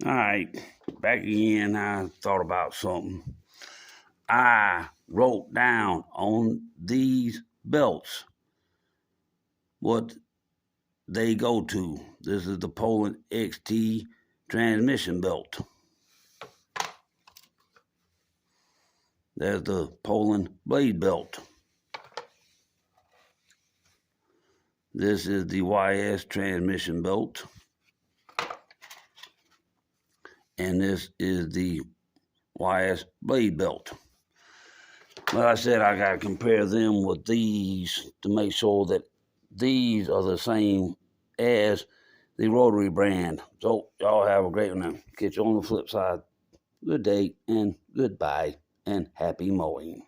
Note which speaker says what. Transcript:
Speaker 1: All right, back again. I thought about something. I wrote down on these belts what they go to. This is the Poland XT transmission belt. There's the Poland blade belt. This is the YS transmission belt. And this is the YS blade belt. Like I said, I got to compare them with these to make sure that these are the same as the rotary brand. So, y'all have a great one now. Catch you on the flip side. Good day and goodbye and happy mowing.